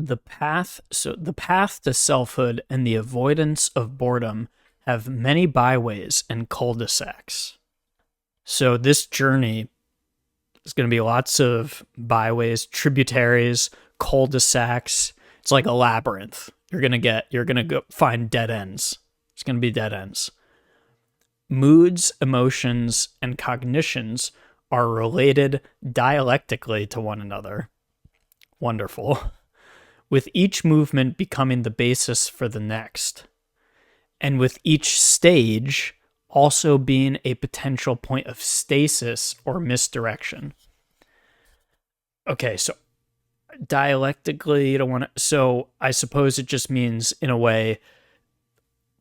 The path to selfhood and the avoidance of boredom have many byways and cul-de-sacs. So this journey is going to be lots of byways, tributaries, cul-de-sacs. It's like a labyrinth. You're going to go find dead ends. It's going to be dead ends. Moods, emotions, and cognitions are related dialectically to one another. Wonderful. With each movement becoming the basis for the next. And with each stage also being a potential point of stasis or misdirection. Okay, so dialectically, you don't want to... So I suppose it just means, in a way,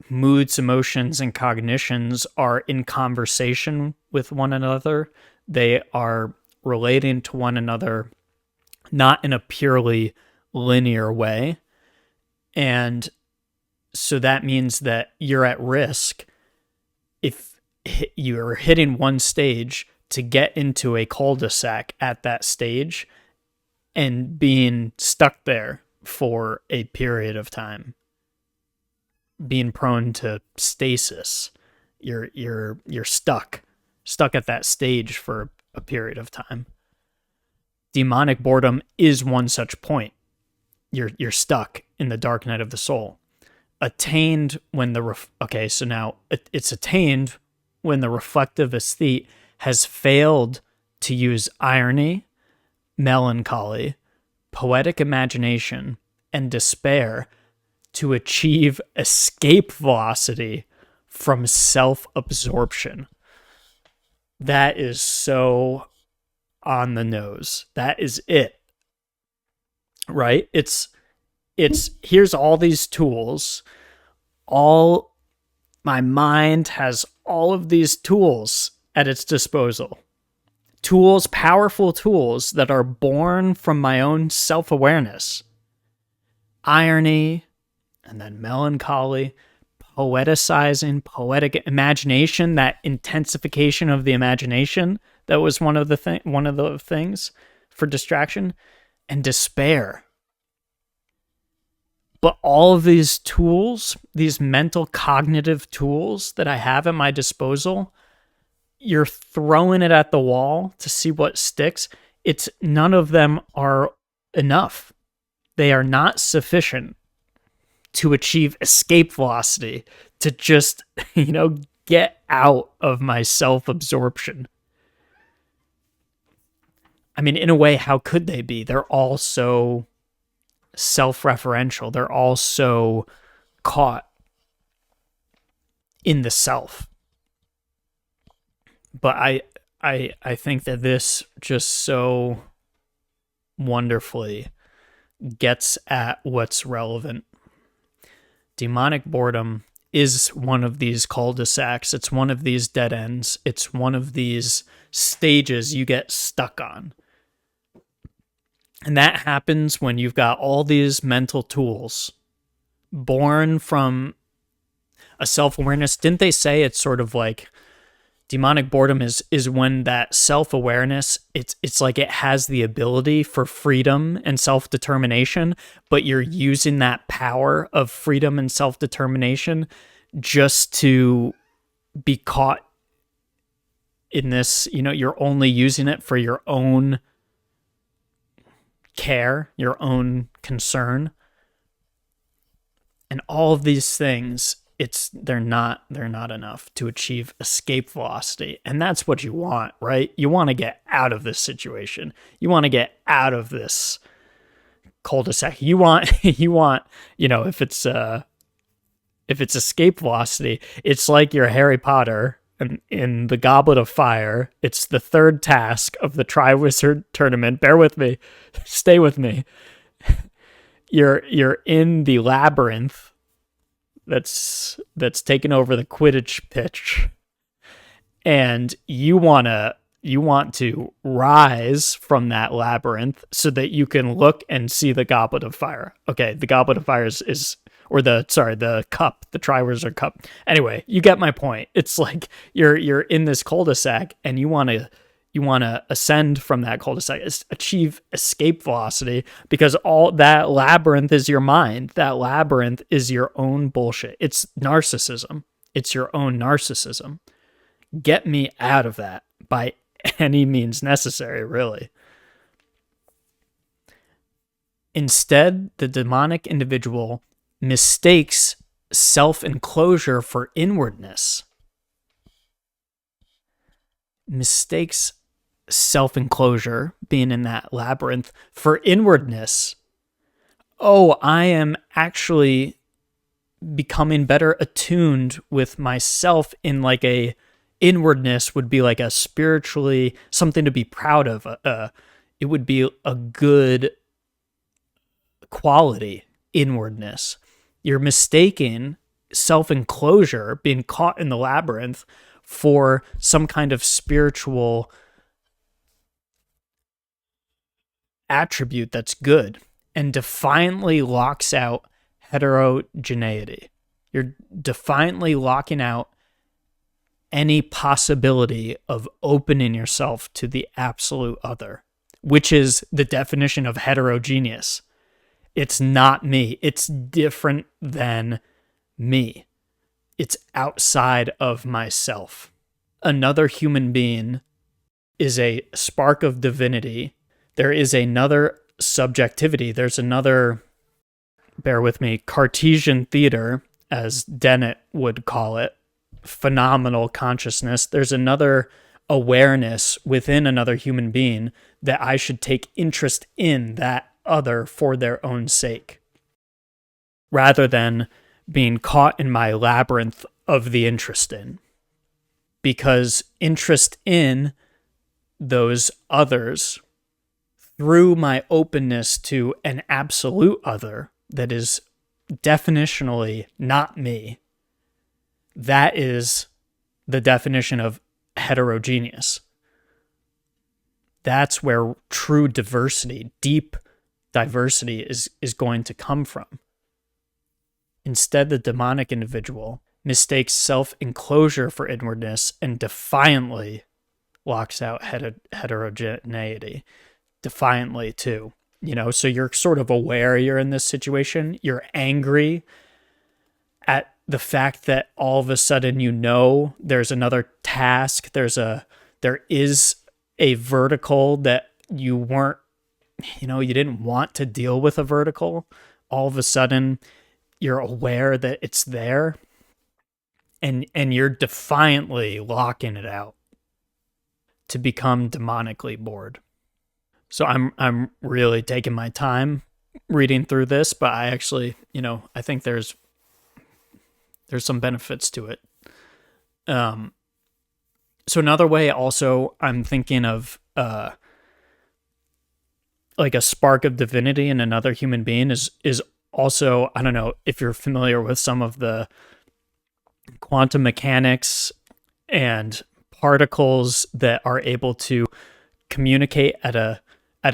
moods, emotions, and cognitions are in conversation with one another. They are relating to one another, not in a purely linear way. And so that means that you're at risk if you're hitting one stage to get into a cul-de-sac at that stage and being stuck there for a period of time, being prone to stasis. You're stuck at that stage for a period of time. Demonic boredom is one such point. You're stuck in the dark night of the soul. Attained when it's attained when the reflective aesthete has failed to use irony, melancholy, poetic imagination, and despair to achieve escape velocity from self-absorption. That is so on the nose. That is it. Right? It's here's all these tools. My mind has all of these tools at its disposal. Tools, powerful tools that are born from my own self-awareness. Irony, and then melancholy, poeticizing, poetic imagination, that intensification of the imagination, that was one of the things for distraction, and despair. But all of these tools, these mental cognitive tools that I have at my disposal, you're throwing it at the wall to see what sticks. None of them are enough. They are not sufficient to achieve escape velocity, to just, get out of my self-absorption. I mean, in a way, how could they be? They're all so self-referential. They're all so caught in the self. But I think that this just so wonderfully gets at what's relevant. Demonic boredom is one of these cul-de-sacs. It's one of these dead ends. It's one of these stages you get stuck on. And that happens when you've got all these mental tools born from a self-awareness. Didn't they say it's sort of like demonic boredom is when that self-awareness, it's like it has the ability for freedom and self-determination, but you're using that power of freedom and self-determination just to be caught in this, you're only using it for your own care, your own concern. And all of these things, they're not enough to achieve escape velocity. And that's what you want, right? You want to get out of this situation. You want to get out of this cul-de-sac. You want, if it's escape velocity, it's like you're Harry Potter in the Goblet of Fire. It's the third task of the Triwizard Tournament. Bear with me. Stay with me. You're in the labyrinth that's taken over the Quidditch pitch, and you want to rise from that labyrinth so that you can look and see the Goblet of Fire. Okay, the Goblet of Fire the cup, the Triwizard Cup. Anyway, you get my point. It's like you're in this cul-de-sac and you want You want to ascend from that cul-de-sac, achieve escape velocity, because all that labyrinth is your mind. That labyrinth is your own bullshit. It's narcissism. It's your own narcissism. Get me out of that by any means necessary, really. Instead, the demonic individual mistakes self-enclosure for inwardness. Mistakes self-enclosure, being in that labyrinth, for inwardness. Oh, I am actually becoming better attuned with myself in like a inwardness would be like a spiritually something to be proud of. It would be a good quality, inwardness. You're mistaking self-enclosure, being caught in the labyrinth, for some kind of spiritual attribute that's good, and defiantly locks out heterogeneity. You're defiantly locking out any possibility of opening yourself to the absolute other, which is the definition of heterogeneous. It's not me. It's different than me. It's outside of myself. Another human being is a spark of divinity. There is another subjectivity. There's another, bear with me, Cartesian theater, as Dennett would call it, phenomenal consciousness. There's another awareness within another human being that I should take interest in that other for their own sake, rather than being caught in my labyrinth of the interest in. Because interest in those others through my openness to an absolute other that is definitionally not me, that is the definition of heterogeneous. That's where true diversity, deep diversity is going to come from. Instead, the demonic individual mistakes self-enclosure for inwardness and defiantly locks out heterogeneity. Defiantly, too. So you're sort of aware you're in this situation. You're angry at the fact that all of a sudden there's another task. There is a vertical that you weren't, you didn't want to deal with a vertical. All of a sudden, you're aware that it's there, and you're defiantly locking it out to become demonically bored. So I'm really taking my time reading through this, but I actually, I think there's some benefits to it. So another way also I'm thinking of like a spark of divinity in another human being is also, I don't know if you're familiar with some of the quantum mechanics and particles that are able to communicate at a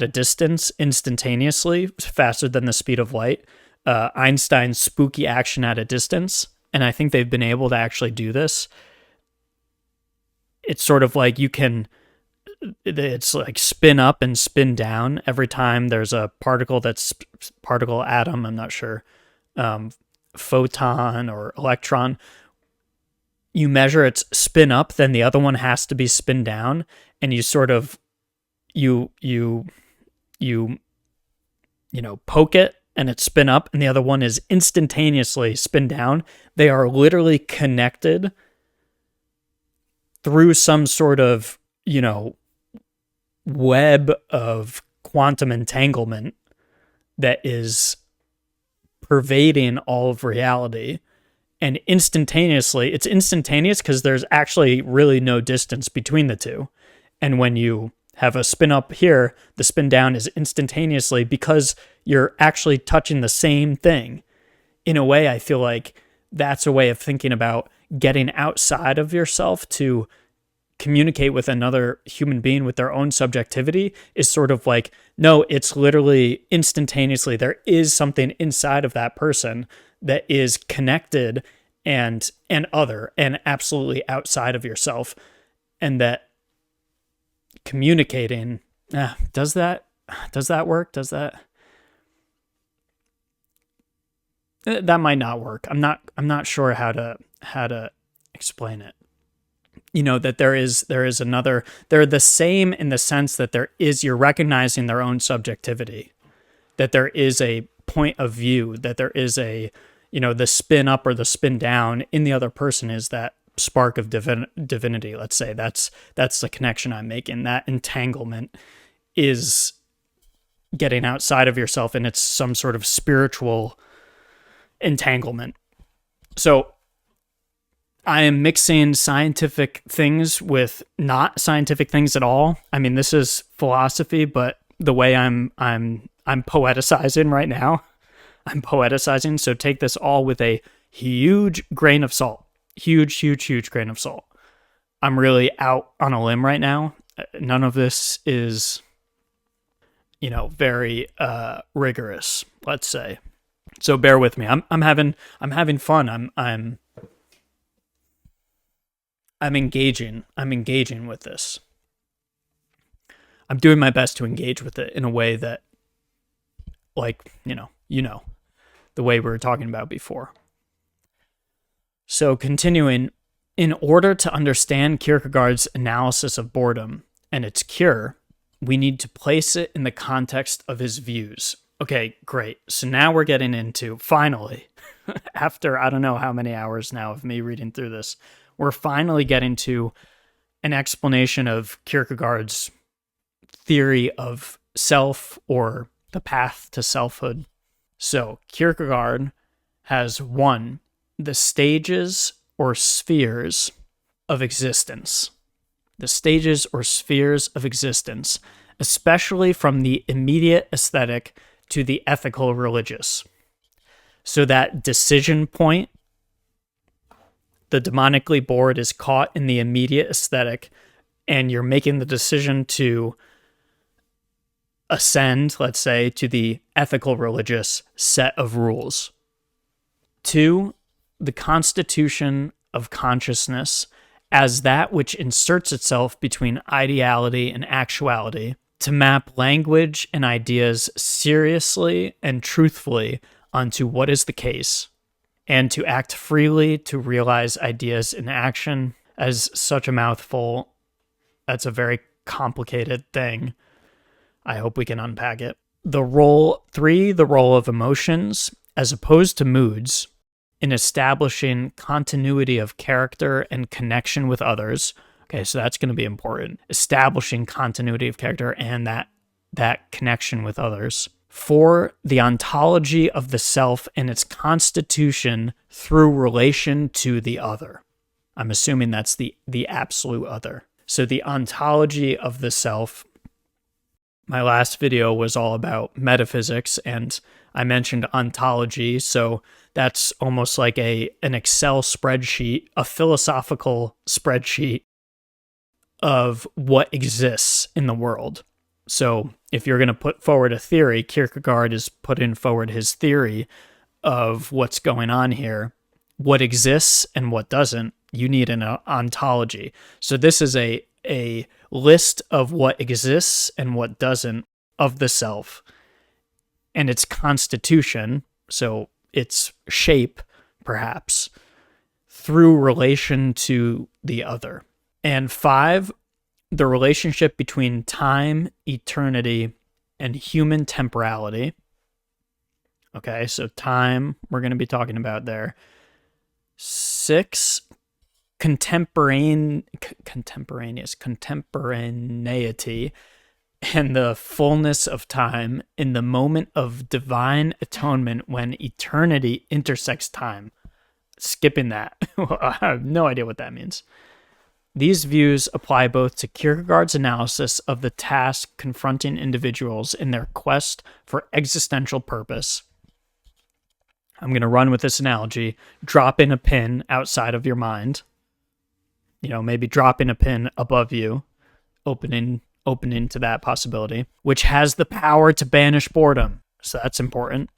distance instantaneously, faster than the speed of light. Einstein's spooky action at a distance, and I think they've been able to actually do this. It's sort of like it's like spin up and spin down every time there's a particle particle atom, I'm not sure, photon or electron. You measure its spin up, then the other one has to be spin down, and you sort of you poke it and it spin up, and the other one is instantaneously spin down. They are literally connected through some sort of web of quantum entanglement that is pervading all of reality. And instantaneously, it's instantaneous because there's actually really no distance between the two. And when you have a spin up here, the spin down is instantaneously because you're actually touching the same thing. In a way, I feel like that's a way of thinking about getting outside of yourself to communicate with another human being with their own subjectivity is sort of like, no, it's literally instantaneously. There is something inside of that person that is connected and other and absolutely outside of yourself, and that communicating. Does that work? That might not work. I'm not sure how to explain it. That there is another, they're the same in the sense that you're recognizing their own subjectivity, that there is a point of view, that there is a, the spin up or the spin down in the other person is that spark of divinity. Let's say that's the connection I'm making. That entanglement is getting outside of yourself, and it's some sort of spiritual entanglement. So I am mixing scientific things with not scientific things at all. I mean, this is philosophy, but the way I'm poeticizing right now. I'm poeticizing, so take this all with a huge grain of salt. Huge grain of salt. I'm really out on a limb right now. None of this is, very rigorous, let's say. So bear with me. I'm having fun. I'm engaging. I'm engaging with this. I'm doing my best to engage with it in a way that, the way we were talking about before. So continuing, in order to understand Kierkegaard's analysis of boredom and its cure, we need to place it in the context of his views. Okay, great. So now we're getting into, finally, after I don't know how many hours now of me reading through this, we're finally getting to an explanation of Kierkegaard's theory of self, or the path to selfhood. So Kierkegaard has the stages or spheres of existence. The stages or spheres of existence, especially from the immediate aesthetic to the ethical religious. So that decision point, the demonically bored is caught in the immediate aesthetic, and you're making the decision to ascend, let's say, to the ethical religious set of rules. 2, the constitution of consciousness as that which inserts itself between ideality and actuality to map language and ideas seriously and truthfully onto what is the case, and to act freely to realize ideas in action. As such a mouthful, that's a very complicated thing. I hope we can unpack it. 3, the role of emotions, as opposed to moods, in establishing continuity of character and connection with others. Okay, so that's going to be important. Establishing continuity of character and that connection with others. 4, the ontology of the self and its constitution through relation to the other. I'm assuming that's the absolute other. So the ontology of the self. My last video was all about metaphysics, and I mentioned ontology, so that's almost like an Excel spreadsheet, a philosophical spreadsheet of what exists in the world. So if you're going to put forward a theory, Kierkegaard is putting forward his theory of what's going on here, what exists and what doesn't. You need an ontology. So this is a list of what exists and what doesn't of the self, and its constitution, so its shape, perhaps, through relation to the other. And 5, the relationship between time, eternity, and human temporality. Okay, so time, we're going to be talking about there. 6, contemporaneity and the fullness of time in the moment of divine atonement when eternity intersects time. Skipping that. I have no idea what that means. These views apply both to Kierkegaard's analysis of the task confronting individuals in their quest for existential purpose. I'm going to run with this analogy. Drop in a pin outside of your mind. Maybe dropping a pin above you, opening to that possibility, which has the power to banish boredom. So that's important.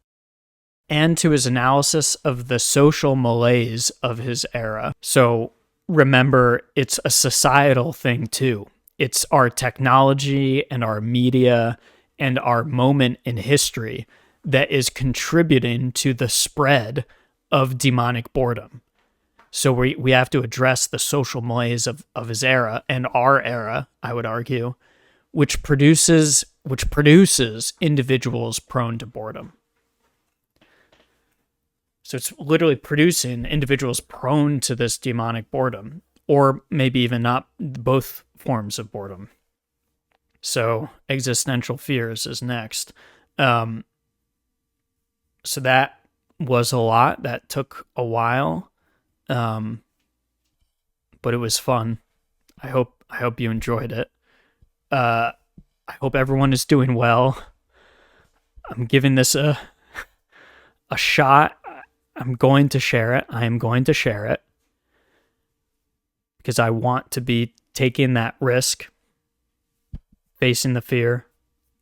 And to his analysis of the social malaise of his era. So remember, it's a societal thing too. It's our technology and our media and our moment in history that is contributing to the spread of demonic boredom. So we have to address the social malaise of his era and our era, I would argue, which produces individuals prone to boredom. So it's literally producing individuals prone to this demonic boredom, or maybe even not, both forms of boredom. So existential fears is next. So that was a lot. That took a while, but it was fun. I hope you enjoyed it. I hope everyone is doing well. I'm giving this a shot. I'm going to share it. I am going to share it because I want to be taking that risk, facing the fear,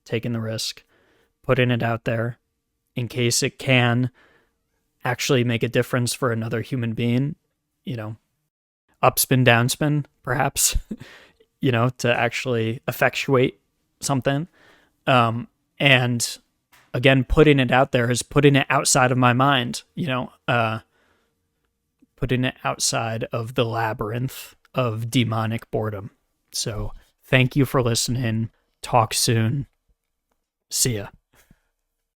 taking the risk, putting it out there in case it can actually make a difference for another human being, upspin, downspin, perhaps, to actually effectuate something. And again, putting it out there is putting it outside of my mind, putting it outside of the labyrinth of demonic boredom. So thank you for listening. Talk soon. See ya.